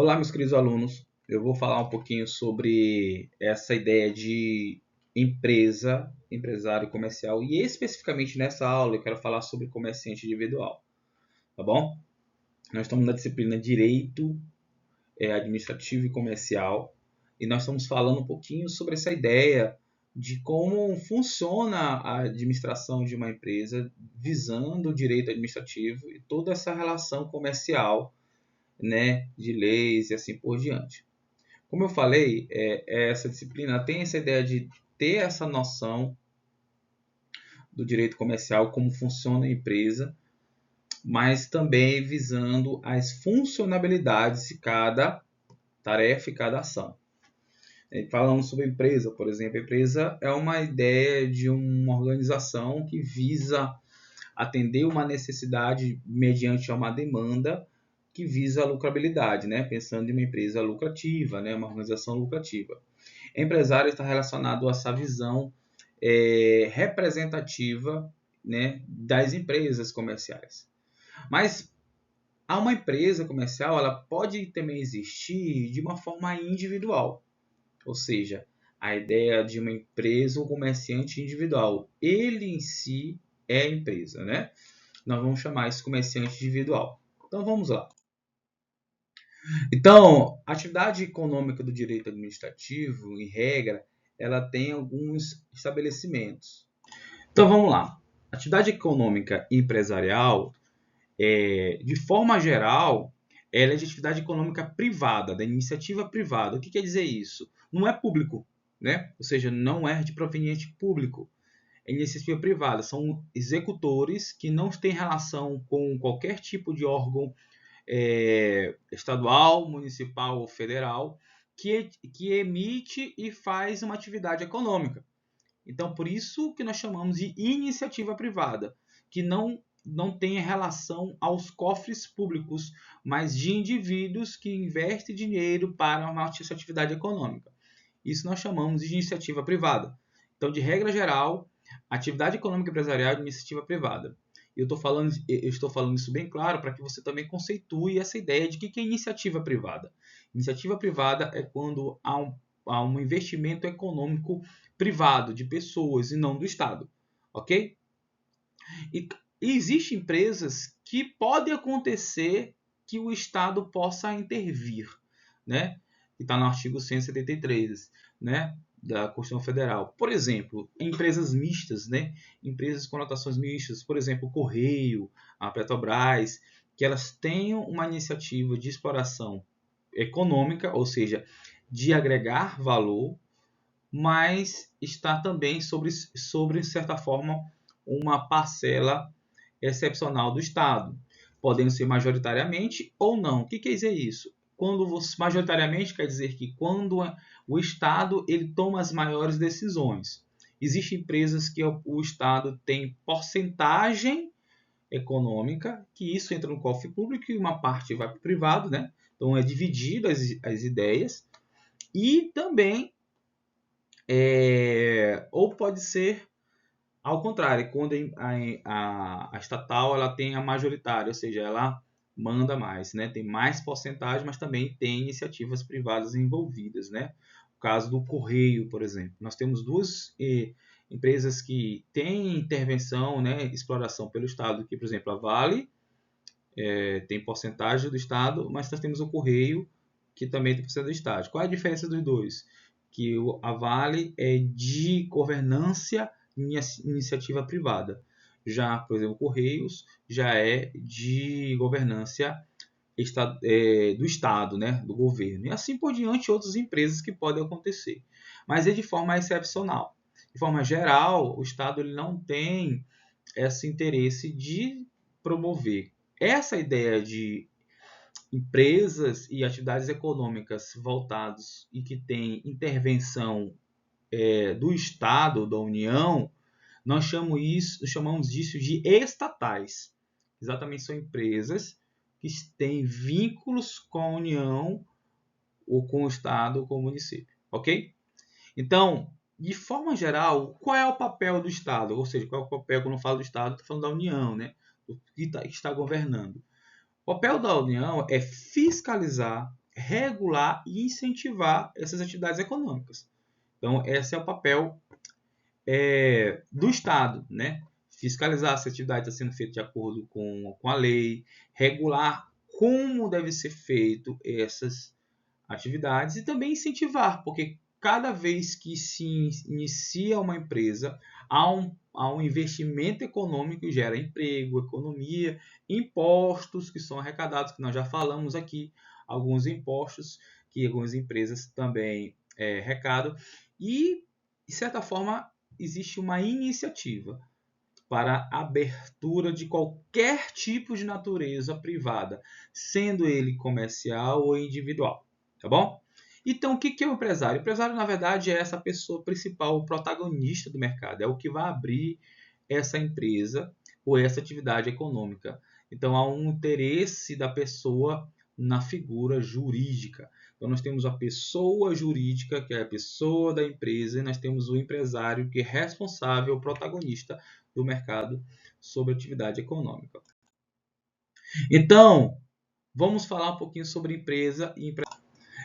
Olá, meus queridos alunos. Eu vou falar um pouquinho sobre essa ideia de empresa, empresário comercial e especificamente nessa aula eu quero falar sobre comerciante individual, tá bom? Nós estamos na disciplina Direito Administrativo e Comercial e nós estamos falando um pouquinho sobre essa ideia de como funciona a administração de uma empresa visando o direito administrativo e toda essa relação comercial, né, de leis e assim por diante. Como eu falei, essa disciplina tem essa ideia de ter essa noção do direito comercial, como funciona a empresa, mas também visando as funcionalidades de cada tarefa e cada ação. Falando sobre a empresa, por exemplo, a empresa é uma ideia de uma organização que visa atender uma necessidade mediante uma demanda que visa a lucrabilidade, né? Pensando em uma empresa lucrativa, né? Uma organização lucrativa. Empresário está relacionado a essa visão representativa, né, das empresas comerciais. Mas uma empresa comercial ela pode também existir de uma forma individual, ou seja, a ideia de uma empresa ou comerciante individual. Ele em si é a empresa, né? Nós vamos chamar isso de comerciante individual. Então vamos lá. Então, a atividade econômica do direito administrativo, em regra, ela tem alguns estabelecimentos. Então vamos lá. Atividade econômica empresarial, de forma geral, ela é de atividade econômica privada, da iniciativa privada. O que quer dizer isso? Não é público, né? Ou seja, não é de proveniente público. É iniciativa privada. São executores que não têm relação com qualquer tipo de órgão estadual, municipal ou federal que emite e faz uma atividade econômica. Então, por isso que nós chamamos de iniciativa privada, que não tem relação aos cofres públicos, mas de indivíduos que investem dinheiro para uma atividade econômica. Isso nós chamamos de iniciativa privada. Então, de regra geral, atividade econômica empresarial é de iniciativa privada. Eu estou falando isso bem claro para que você também conceitue essa ideia de que é iniciativa privada. Iniciativa privada é quando há um investimento econômico privado de pessoas e não do Estado, ok? E existem empresas que pode acontecer que o Estado possa intervir, né? Que está no artigo 173, né? Da Constituição Federal. Por exemplo, empresas mistas, né? Empresas com conotações mistas, por exemplo, o Correio, a Petrobras, que elas tenham uma iniciativa de exploração econômica, ou seja, de agregar valor, mas está também sobre certa forma, uma parcela excepcional do Estado, podendo ser majoritariamente ou não. O que quer dizer isso? Quando majoritariamente quer dizer que quando o Estado ele toma as maiores decisões. Existem empresas que o Estado tem porcentagem econômica, que isso entra no cofre público e uma parte vai para o privado, né? Então é dividido as ideias. E também, ou pode ser ao contrário, quando a estatal ela tem a majoritária, ou seja, ela manda mais, né? Tem mais porcentagem, mas também tem iniciativas privadas envolvidas, né? O caso do Correio, por exemplo. Nós temos duas empresas que têm intervenção, né? Exploração pelo Estado, que, por exemplo, a Vale tem porcentagem do Estado, mas nós temos o Correio, que também tem porcentagem do Estado. Qual é a diferença dos dois? Que a Vale é de governança iniciativa privada. Já, por exemplo, Correios já é de governança do Estado, né, do governo. E assim por diante, outras empresas que podem acontecer. Mas é de forma excepcional. De forma geral, o Estado ele não tem esse interesse de promover. Essa ideia de empresas e atividades econômicas voltadas e que têm intervenção do Estado, da União, nós chamamos disso de estatais. Exatamente, são empresas que têm vínculos com a União, ou com o Estado, ou com o município. Ok? Então, de forma geral, qual é o papel do Estado? Ou seja, qual é o papel, quando eu falo do Estado, estou falando da União, né? Do que está governando. O papel da União é fiscalizar, regular e incentivar essas atividades econômicas. Então, esse é o papel do Estado, né? Fiscalizar se a atividade está sendo feita de acordo com a lei, regular como deve ser feito essas atividades e também incentivar, porque cada vez que se inicia uma empresa, há um investimento econômico que gera emprego, economia, impostos que são arrecadados, que nós já falamos aqui, alguns impostos que algumas empresas também arrecadam, e, de certa forma, existe uma iniciativa para a abertura de qualquer tipo de natureza privada, sendo ele comercial ou individual, tá bom? Então, o que é o empresário? O empresário, na verdade, é essa pessoa principal, o protagonista do mercado, é o que vai abrir essa empresa ou essa atividade econômica. Então, há um interesse da pessoa na figura jurídica. Então, nós temos a pessoa jurídica, que é a pessoa da empresa, e nós temos o empresário, que é responsável, o protagonista do mercado sobre atividade econômica. Então, vamos falar um pouquinho sobre empresa e empresário.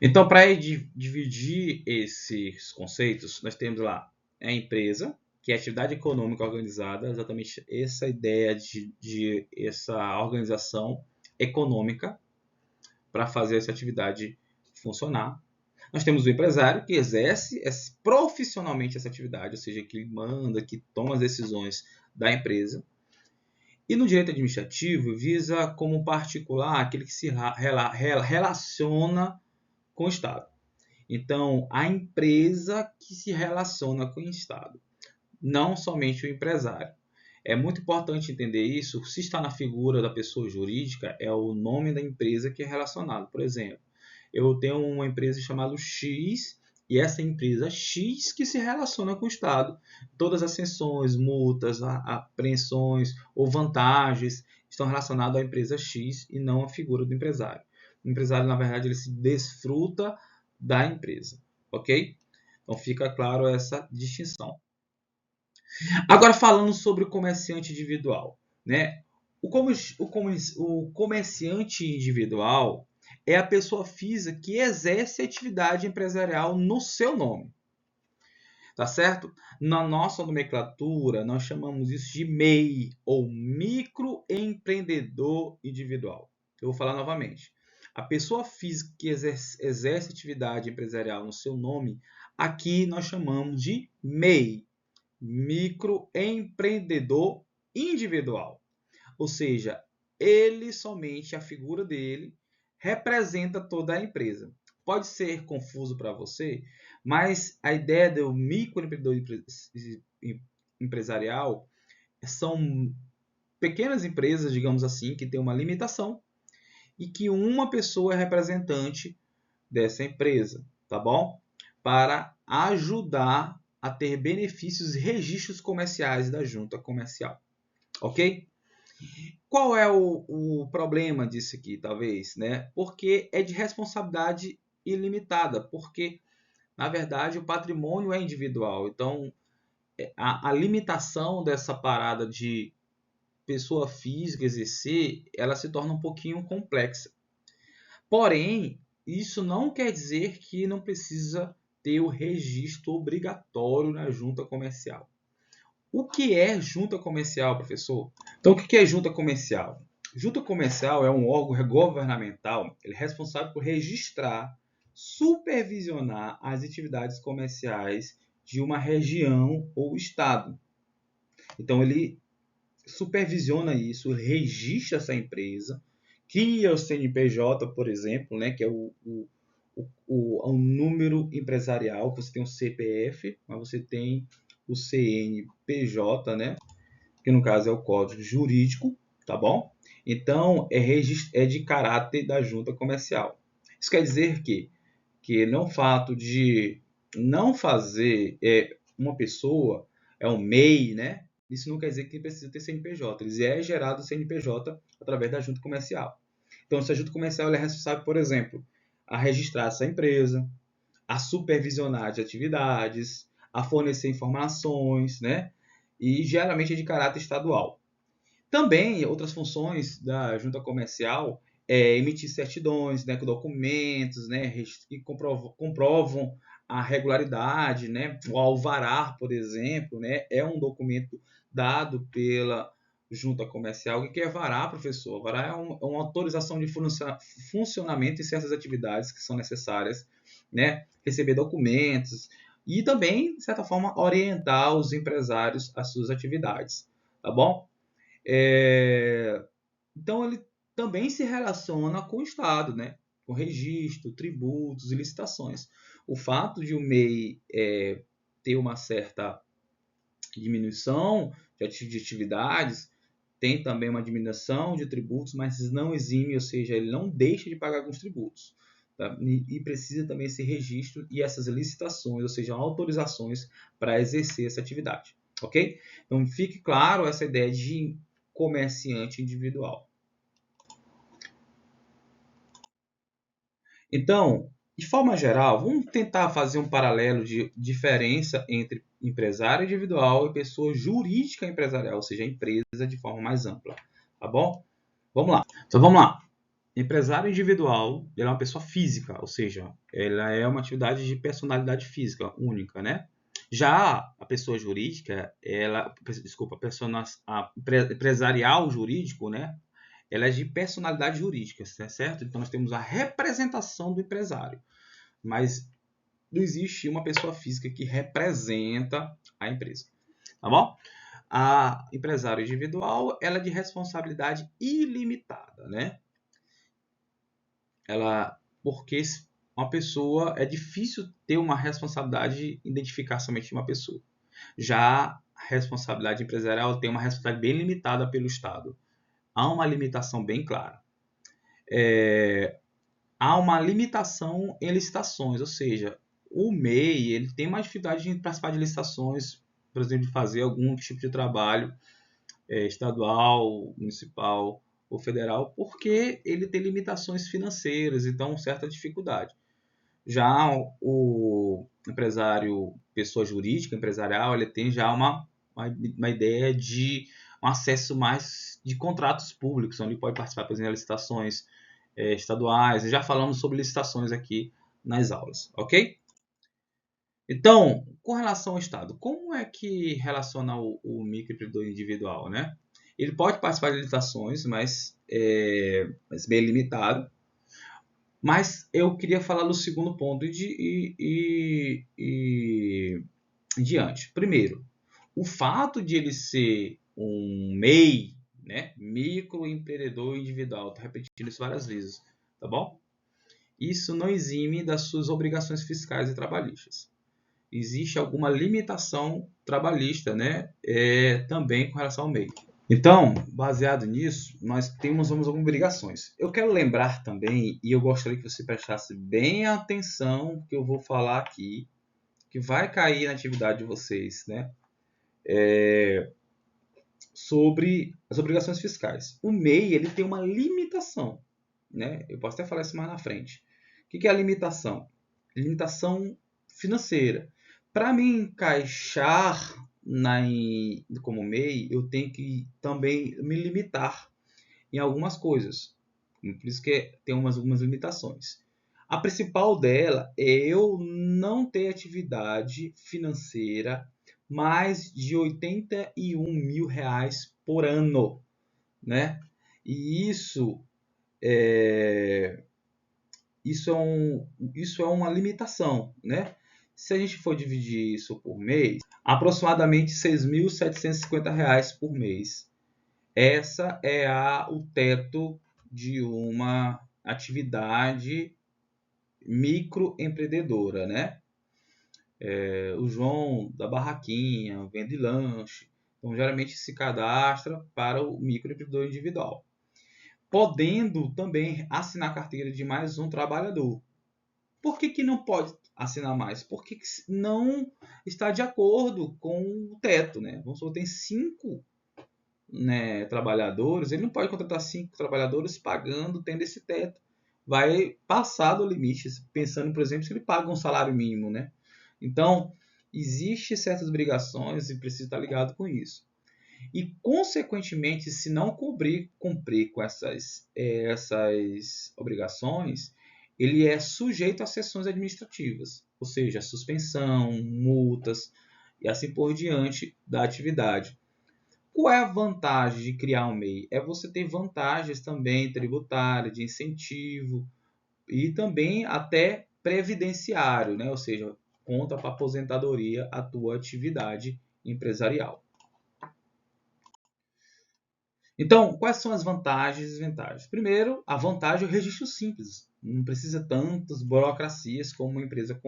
Então, para dividir esses conceitos, nós temos lá a empresa, que é a atividade econômica organizada, exatamente essa ideia de essa organização econômica para fazer essa atividade funcionar. Nós temos o empresário, que exerce profissionalmente essa atividade, ou seja, que manda, que toma as decisões da empresa. E no direito administrativo, visa como particular aquele que se relaciona com o Estado. Então, a empresa que se relaciona com o Estado, não somente o empresário. É muito importante entender isso. Se está na figura da pessoa jurídica, é o nome da empresa que é relacionado. Por exemplo, eu tenho uma empresa chamada X, e essa empresa X que se relaciona com o Estado. Todas as sanções, multas, apreensões ou vantagens estão relacionadas à empresa X e não à figura do empresário. O empresário, na verdade, ele se desfruta da empresa, ok? Então fica claro essa distinção. Agora falando sobre o comerciante individual, né? O comerciante individual é a pessoa física que exerce atividade empresarial no seu nome, tá certo? Na nossa nomenclatura, nós chamamos isso de MEI, ou microempreendedor individual. Eu vou falar novamente. A pessoa física que exerce atividade empresarial no seu nome, aqui nós chamamos de MEI, microempreendedor individual. Ou seja, ele somente, a figura dele, representa toda a empresa. Pode ser confuso para você, mas a ideia do microempreendedor empresarial são pequenas empresas, digamos assim, que têm uma limitação e que uma pessoa é representante dessa empresa, tá bom? Para ajudar a ter benefícios e registros comerciais da junta comercial, ok? Qual é o problema disso aqui, talvez, né? Porque é de responsabilidade ilimitada, porque, na verdade, o patrimônio é individual. Então, a limitação dessa parada de pessoa física exercer, ela se torna um pouquinho complexa. Porém, isso não quer dizer que não precisa ter o registro obrigatório na junta comercial. O que é junta comercial, professor? Então, o que é junta comercial? Junta comercial é um órgão governamental, ele é responsável por registrar, supervisionar as atividades comerciais de uma região ou estado. Então, ele supervisiona isso, registra essa empresa, cria o CNPJ, por exemplo, né, que é o número empresarial, você tem o CPF, mas você tem o CNPJ, né, que no caso é o código jurídico, tá bom? Então, é de caráter da junta comercial. Isso quer dizer que no fato de não fazer uma pessoa, é um MEI, né? Isso não quer dizer que precisa ter CNPJ. Ele é gerado CNPJ através da junta comercial. Então, essa junta comercial é responsável, por exemplo, a registrar essa empresa, a supervisionar as atividades, a fornecer informações, né? E geralmente é de caráter estadual. Também, outras funções da junta comercial emitir certidões, né, com documentos, né, que comprovam a regularidade, né, o alvará, por exemplo, né, é um documento dado pela junta comercial. O que é alvará, professor? Alvará é uma autorização de funcionamento em certas atividades que são necessárias, né, receber documentos e também, de certa forma, orientar os empresários às suas atividades, tá bom? Então, ele também se relaciona com o Estado, né? Com registro, tributos e licitações. O fato de o MEI ter uma certa diminuição de atividades, tem também uma diminuição de tributos, mas não exime, ou seja, ele não deixa de pagar alguns tributos. Tá? E precisa também esse registro e essas licitações, ou seja, autorizações para exercer essa atividade. Ok? Então, fique claro essa ideia de comerciante individual. Então, de forma geral, vamos tentar fazer um paralelo de diferença entre empresário individual e pessoa jurídica empresarial, ou seja, empresa de forma mais ampla, tá bom? Vamos lá. Então, vamos lá. Empresário individual, ele é uma pessoa física, ou seja, ela é uma atividade de personalidade física única, né? Já a pessoa jurídica, empresarial jurídico, né? Ela é de personalidade jurídica, certo? Então, nós temos a representação do empresário, mas não existe uma pessoa física que representa a empresa, tá bom? A empresário individual, ela é de responsabilidade ilimitada, né? Porque uma pessoa, é difícil ter uma responsabilidade, identificar somente uma pessoa. Já a responsabilidade empresarial tem uma responsabilidade bem limitada pelo Estado. Há uma limitação bem clara. Há uma limitação em licitações, ou seja, o MEI ele tem uma dificuldade de participar de licitações, por exemplo, de fazer algum tipo de trabalho estadual, municipal ou federal, porque ele tem limitações financeiras, então certa dificuldade. Já o empresário, pessoa jurídica, empresarial, ele tem já uma ideia de um acesso mais de contratos públicos, onde ele pode participar, por exemplo, de licitações estaduais. Já falamos sobre licitações aqui nas aulas, ok? Então, com relação ao Estado, como é que relaciona o microempreendedor individual, né? Ele pode participar de licitações, mas bem limitado. Mas eu queria falar do segundo ponto e diante. Primeiro, o fato de ele ser um MEI, né? Microempreendedor individual, estou repetindo isso várias vezes, tá bom? Isso não exime das suas obrigações fiscais e trabalhistas. Existe alguma limitação trabalhista, né? Também com relação ao MEI. Então, baseado nisso, nós temos algumas obrigações. Eu quero lembrar também, e eu gostaria que você prestasse bem atenção no que eu vou falar aqui, que vai cair na atividade de vocês, né? Sobre as obrigações fiscais. O MEI ele tem uma limitação, né? Eu posso até falar isso mais na frente. O que é a limitação? Limitação financeira. Para me encaixar como MEI, eu tenho que também me limitar em algumas coisas. Por isso que tem algumas limitações. A principal dela é eu não ter atividade financeira mais de R$81 mil por ano, né? E isso é uma limitação, né? Se a gente for dividir isso por mês, aproximadamente R$6.750 por mês. Essa é o teto de uma atividade microempreendedora, né? O João da barraquinha, vende lanche, então geralmente se cadastra para o microempreendedor individual, podendo também assinar carteira de mais um trabalhador. Por que não pode assinar mais? Porque não está de acordo com o teto, né? Vamos supor, tem 5 trabalhadores, ele não pode contratar 5 trabalhadores tendo esse teto. Vai passar do limite, pensando, por exemplo, se ele paga um salário mínimo, né? Então, existem certas obrigações e precisa estar ligado com isso. E, consequentemente, se não cumprir com essas obrigações, ele é sujeito a sanções administrativas, ou seja, suspensão, multas e assim por diante da atividade. Qual é a vantagem de criar um MEI? É você ter vantagens também tributárias, de incentivo e também até previdenciário, né? Ou seja, conta para aposentadoria a tua atividade empresarial. Então, quais são as vantagens e desvantagens? Primeiro, a vantagem é o registro simples. Não precisa tantas burocracias como uma empresa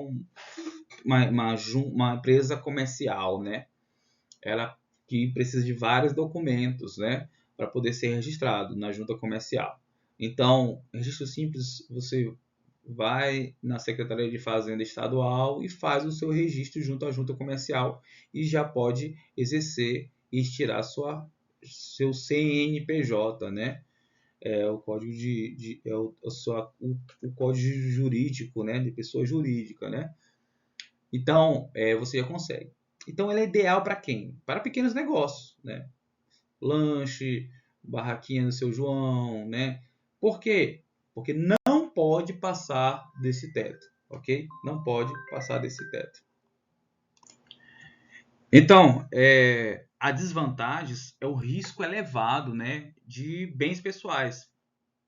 uma empresa comercial, né? Ela que precisa de vários documentos, né, para poder ser registrado na junta comercial. Então, registro simples, você vai na Secretaria de Fazenda Estadual e faz o seu registro junto à junta comercial e já pode exercer e tirar seu CNPJ, né? É o código o código jurídico, né, de pessoa jurídica, né? Então, você já consegue. Então, ele é ideal para quem? Para pequenos negócios, né? Lanche, barraquinha do seu João, né? Por quê? Porque não pode passar desse teto, ok? Não pode passar desse teto. Então, a desvantagem é o risco elevado, né, de bens pessoais.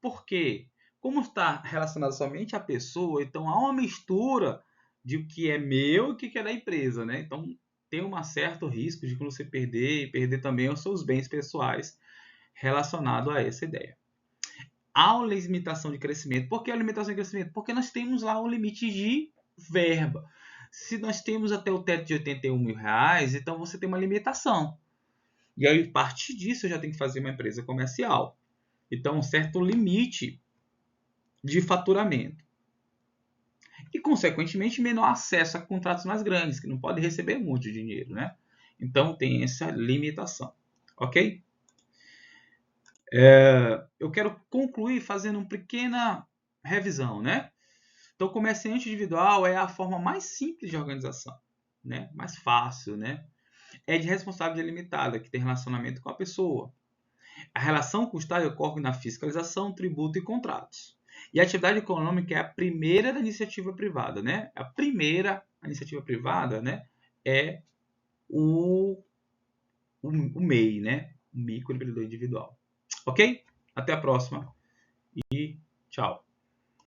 Por quê? Como está relacionado somente à pessoa, então há uma mistura de o que é meu e o que é da empresa, né? Então tem um certo risco de quando você perder e perder também os seus bens pessoais relacionado a essa ideia. Há uma limitação de crescimento. Por que a limitação de crescimento? Porque nós temos lá um limite de verba. Se nós temos até o teto de R$81.000, então você tem uma limitação. E aí, a partir disso, eu já tenho que fazer uma empresa comercial. Então, um certo limite de faturamento. E, consequentemente, menor acesso a contratos mais grandes, que não pode receber muito dinheiro, né? Então, tem essa limitação, ok? Eu quero concluir fazendo uma pequena revisão, né? Então, o comerciante individual é a forma mais simples de organização, né? Mais fácil, né? É de responsabilidade limitada, que tem relacionamento com a pessoa. A relação custária ocorre na fiscalização, tributo e contratos. E a atividade econômica é a primeira da iniciativa privada, né? A primeira iniciativa privada, né, é o MEI, né? O microempreendedor individual. Ok? Até a próxima e tchau.